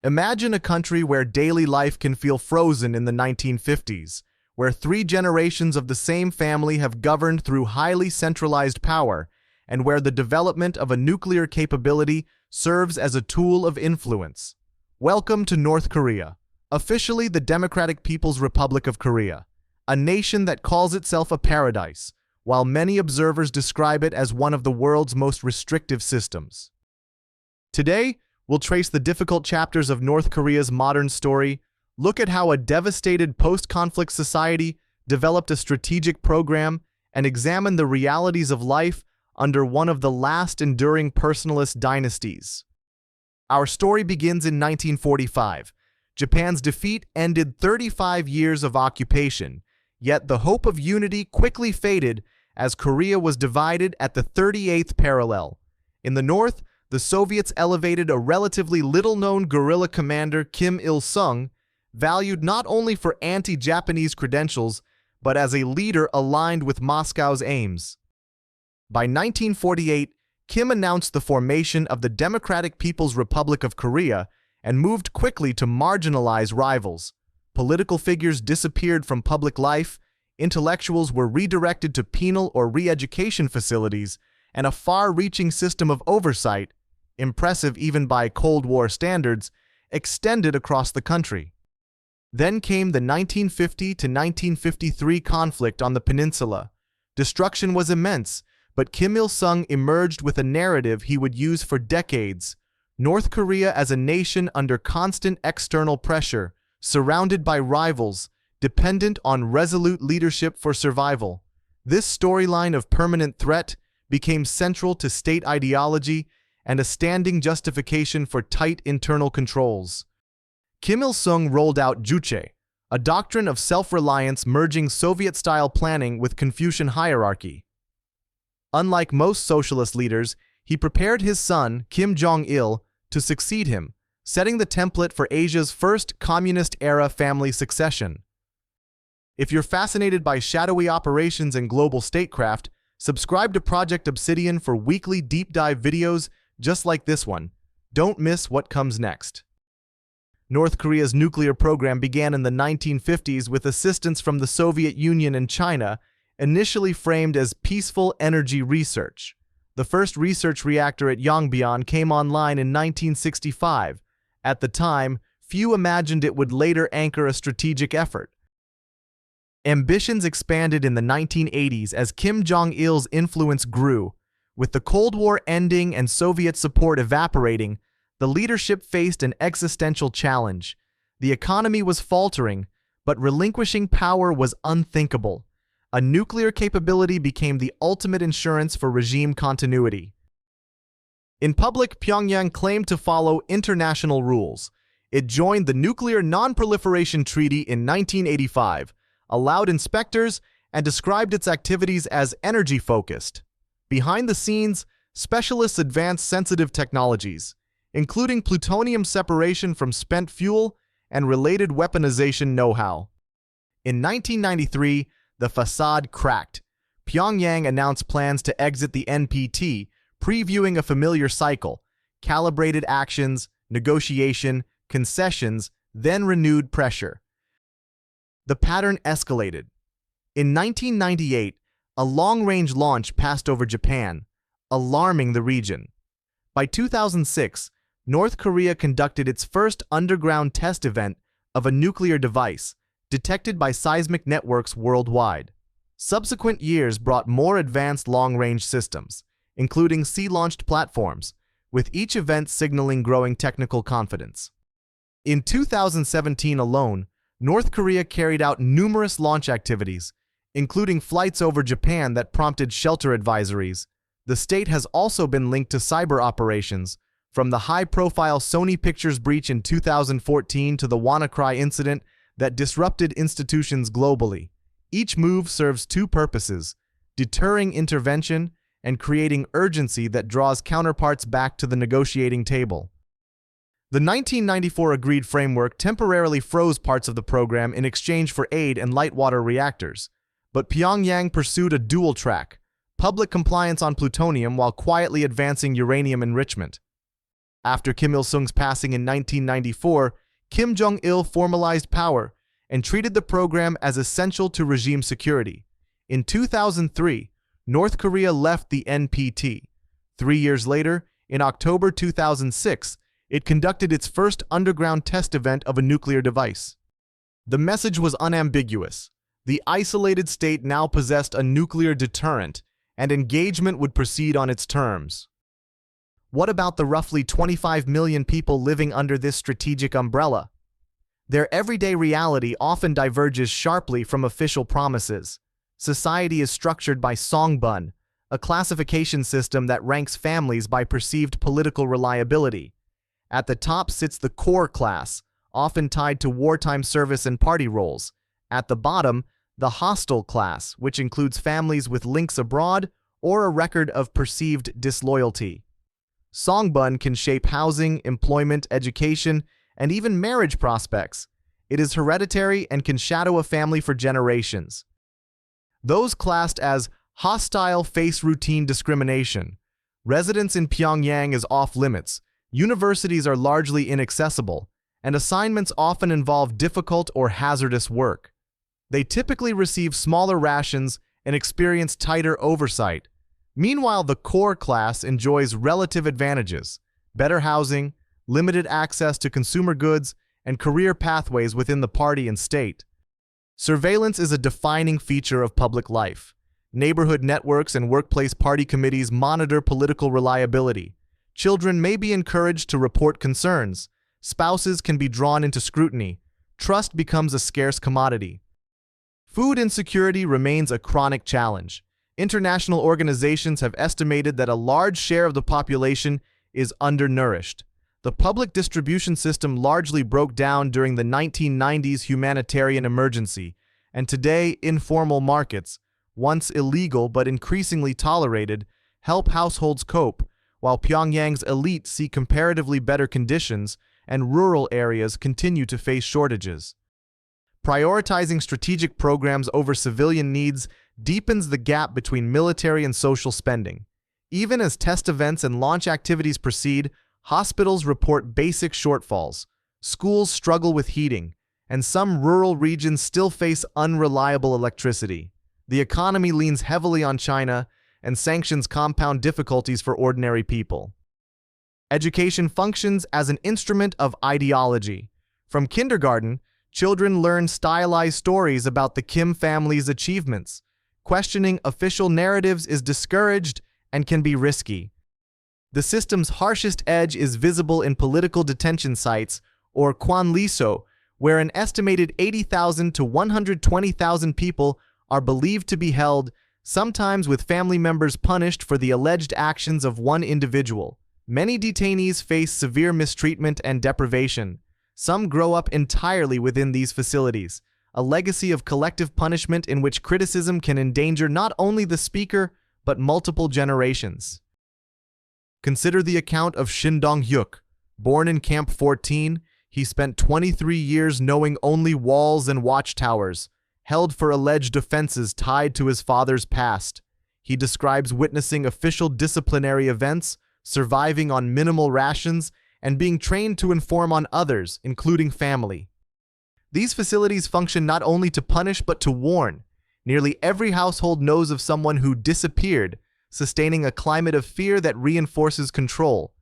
Imagine a country where daily life can feel frozen in the 1950s, where 3 generations of the same family have governed through highly centralized power, and where the development of a nuclear capability serves as a tool of influence. Welcome to North Korea, officially the Democratic People's Republic of Korea, a nation that calls itself a paradise, while many observers describe it as one of the world's most restrictive systems. Today, we'll trace the difficult chapters of North Korea's modern story, look at how a devastated post-conflict society developed a strategic program, and examine the realities of life under one of the last enduring personalist dynasties. Our story begins in 1945. Japan's defeat ended 35 years of occupation, yet the hope of unity quickly faded as Korea was divided at the 38th parallel. In the north, the Soviets elevated a relatively little-known guerrilla commander, Kim Il-sung, valued not only for anti-Japanese credentials, but as a leader aligned with Moscow's aims. By 1948, Kim announced the formation of the Democratic People's Republic of Korea and moved quickly to marginalize rivals. Political figures disappeared from public life, intellectuals were redirected to penal or re-education facilities, and a far-reaching system of oversight, impressive even by Cold War standards, extended across the country. Then came the 1950 to 1953 conflict on the peninsula. Destruction was immense, but Kim Il-sung emerged with a narrative he would use for decades: North Korea as a nation under constant external pressure, surrounded by rivals, dependent on resolute leadership for survival. This storyline of permanent threat became central to state ideology and a standing justification for tight internal controls. Kim Il-sung rolled out Juche, a doctrine of self-reliance merging Soviet-style planning with Confucian hierarchy. Unlike most socialist leaders, he prepared his son, Kim Jong-il, to succeed him, setting the template for Asia's first communist-era family succession. If you're fascinated by shadowy operations and global statecraft, subscribe to Project Obsidian for weekly deep-dive videos just like this one. Don't miss what comes next. North Korea's nuclear program began in the 1950s with assistance from the Soviet Union and China, initially framed as peaceful energy research. The first research reactor at Yongbyon came online in 1965. At the time, few imagined it would later anchor a strategic effort. Ambitions expanded in the 1980s as Kim Jong-il's influence grew. With the Cold War ending and Soviet support evaporating, the leadership faced an existential challenge. The economy was faltering, but relinquishing power was unthinkable. A nuclear capability became the ultimate insurance for regime continuity. In public, Pyongyang claimed to follow international rules. It joined the Nuclear Non-Proliferation Treaty in 1985, allowed inspectors, and described its activities as energy-focused. Behind the scenes, specialists advanced sensitive technologies, including plutonium separation from spent fuel and related weaponization know-how. In 1993, the facade cracked. Pyongyang announced plans to exit the NPT, previewing a familiar cycle: calibrated actions, negotiation, concessions, then renewed pressure. The pattern escalated. In 1998, a long-range launch passed over Japan, alarming the region. By 2006, North Korea conducted its first underground test event of a nuclear device, detected by seismic networks worldwide. Subsequent years brought more advanced long-range systems, including sea-launched platforms, with each event signaling growing technical confidence. In 2017 alone, North Korea carried out numerous launch activities, including flights over Japan that prompted shelter advisories. The state has also been linked to cyber operations, from the high-profile Sony Pictures breach in 2014 to the WannaCry incident that disrupted institutions globally. Each move serves two purposes: deterring intervention and creating urgency that draws counterparts back to the negotiating table. The 1994 agreed framework temporarily froze parts of the program in exchange for aid and light water reactors, but Pyongyang pursued a dual track: public compliance on plutonium while quietly advancing uranium enrichment. After Kim Il-sung's passing in 1994, Kim Jong-il formalized power and treated the program as essential to regime security. In 2003, North Korea left the NPT. 3 years later, in October 2006, it conducted its first underground test event of a nuclear device. The message was unambiguous. The isolated state now possessed a nuclear deterrent, and engagement would proceed on its terms. What about the roughly 25 million people living under this strategic umbrella? Their everyday reality often diverges sharply from official promises. Society is structured by Songbun, a classification system that ranks families by perceived political reliability. At the top sits the core class, often tied to wartime service and party roles. At the bottom, the hostile class, which includes families with links abroad or a record of perceived disloyalty. Songbun can shape housing, employment, education, and even marriage prospects. It is hereditary and can shadow a family for generations. Those classed as hostile face routine discrimination. Residence in Pyongyang is off-limits, universities are largely inaccessible, and assignments often involve difficult or hazardous work. They typically receive smaller rations and experience tighter oversight. Meanwhile, the core class enjoys relative advantages: better housing, limited access to consumer goods, and career pathways within the party and state. Surveillance is a defining feature of public life. Neighborhood networks and workplace party committees monitor political reliability. Children may be encouraged to report concerns. Spouses can be drawn into scrutiny. Trust becomes a scarce commodity. Food insecurity remains a chronic challenge. International organizations have estimated that a large share of the population is undernourished. The public distribution system largely broke down during the 1990s humanitarian emergency, and today informal markets, once illegal but increasingly tolerated, help households cope, while Pyongyang's elite see comparatively better conditions and rural areas continue to face shortages. Prioritizing strategic programs over civilian needs deepens the gap between military and social spending. Even as test events and launch activities proceed, hospitals report basic shortfalls, schools struggle with heating, and some rural regions still face unreliable electricity. The economy leans heavily on China, and sanctions compound difficulties for ordinary people. Education functions as an instrument of ideology. From kindergarten, children learn stylized stories about the Kim family's achievements. Questioning official narratives is discouraged and can be risky. The system's harshest edge is visible in political detention sites, or kwanliso, where an estimated 80,000 to 120,000 people are believed to be held, sometimes with family members punished for the alleged actions of one individual. Many detainees face severe mistreatment and deprivation. Some grow up entirely within these facilities, a legacy of collective punishment in which criticism can endanger not only the speaker, but multiple generations. Consider the account of Shin Dong-hyuk. Born in Camp 14, he spent 23 years knowing only walls and watchtowers, held for alleged offenses tied to his father's past. He describes witnessing official disciplinary events, surviving on minimal rations, and being trained to inform on others, including family. These facilities function not only to punish but to warn. Nearly every household knows of someone who disappeared, sustaining a climate of fear that reinforces control.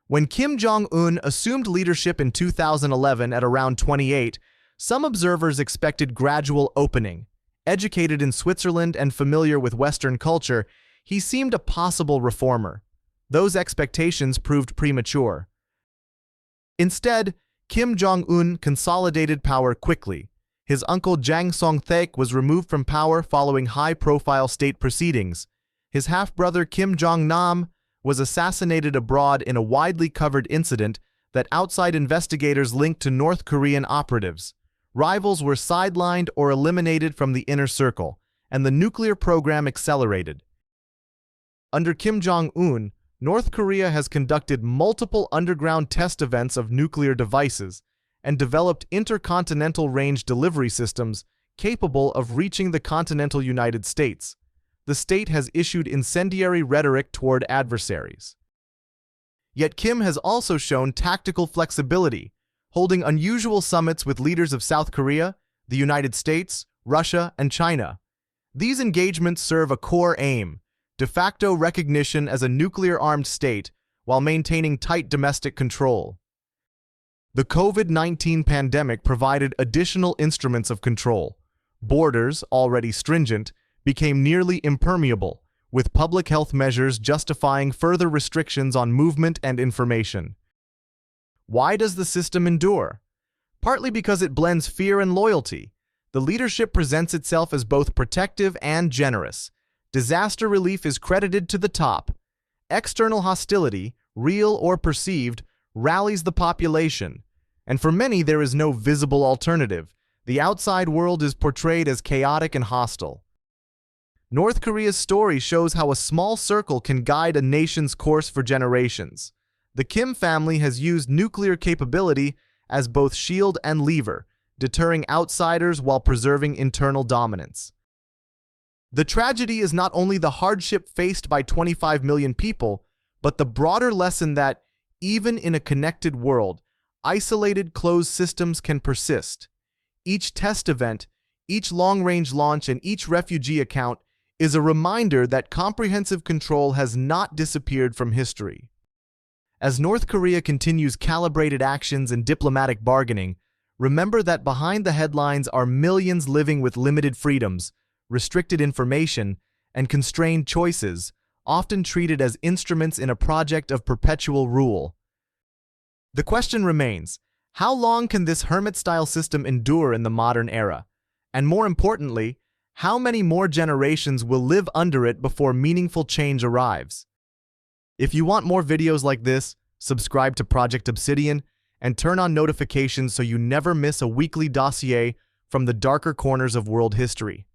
When Kim Jong-un assumed leadership in 2011 at around 28, some observers expected gradual opening. Educated in Switzerland and familiar with Western culture, he seemed a possible reformer. Those expectations proved premature. Instead, Kim Jong-un consolidated power quickly. His uncle Jang Song-thaek was removed from power following high-profile state proceedings. His half-brother Kim Jong-nam was assassinated abroad in a widely covered incident that outside investigators linked to North Korean operatives. Rivals were sidelined or eliminated from the inner circle, and the nuclear program accelerated. Under Kim Jong-un, North Korea has conducted multiple underground test events of nuclear devices and developed intercontinental range delivery systems capable of reaching the continental United States. The state has issued incendiary rhetoric toward adversaries. Yet Kim has also shown tactical flexibility, holding unusual summits with leaders of South Korea, the United States, Russia, and China. These engagements serve a core aim: de facto recognition as a nuclear-armed state while maintaining tight domestic control. The COVID-19 pandemic provided additional instruments of control. Borders, already stringent, became nearly impermeable, with public health measures justifying further restrictions on movement and information. Why does the system endure? Partly because it blends fear and loyalty. The leadership presents itself as both protective and generous. Disaster relief is credited to the top. External hostility, real or perceived, rallies the population. And for many, there is no visible alternative. The outside world is portrayed as chaotic and hostile. North Korea's story shows how a small circle can guide a nation's course for generations. The Kim family has used nuclear capability as both shield and lever, deterring outsiders while preserving internal dominance. The tragedy is not only the hardship faced by 25 million people, but the broader lesson that, even in a connected world, isolated closed systems can persist. Each test event, each long-range launch, and each refugee account is a reminder that comprehensive control has not disappeared from history. As North Korea continues calibrated actions and diplomatic bargaining, remember that behind the headlines are millions living with limited freedoms, restricted information, and constrained choices, often treated as instruments in a project of perpetual rule. The question remains, how long can this hermit-style system endure in the modern era? And more importantly, how many more generations will live under it before meaningful change arrives? If you want more videos like this, subscribe to Project Obsidian and turn on notifications so you never miss a weekly dossier from the darker corners of world history.